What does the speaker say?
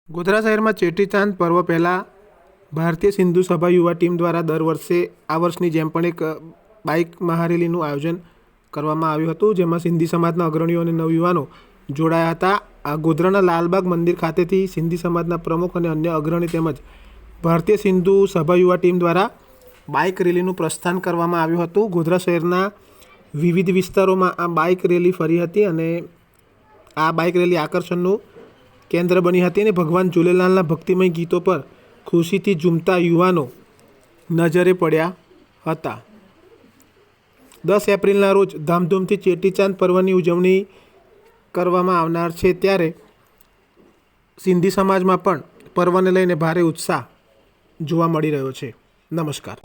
ગોધરા શહેરમાં ચેટીચાંદ પર્વ પહેલાં ભારતીય સિંધુ સભા યુવા ટીમ દ્વારા દર વર્ષે આ વર્ષની જેમ પણ એક બાઇક મહારેલીનું આયોજન કરવામાં આવ્યું હતું, જેમાં સિંધી સમાજના અગ્રણીઓ અને નવયુવાનો જોડાયા હતા. આ ગોધરાના લાલબાગ મંદિર ખાતેથી સિંધી સમાજના પ્રમુખ અને અન્ય અગ્રણી તેમજ ભારતીય સિંધુ સભા યુવા ટીમ દ્વારા બાઇક રેલીનું પ્રસ્થાન કરવામાં આવ્યું હતું. ગોધરા શહેરના વિવિધ વિસ્તારોમાં આ બાઇક રેલી ફરી હતી અને આ બાઇક રેલી આકર્ષણનું કેન્દ્ર બની હતી અને ભગવાન ઝૂલેલાલના ભક્તિમય ગીતો પર ખુશીથી ઝૂમતા યુવાનો નજરે પડ્યા હતા. 10 એપ્રિલના રોજ ધામધૂમથી ચેટીચાંદ પર્વની ઉજવણી કરવામાં આવનાર છે, ત્યારે સિંધી સમાજમાં પણ પર્વને લઈને ભારે ઉત્સાહ જોવા મળી રહ્યો છે. નમસ્કાર.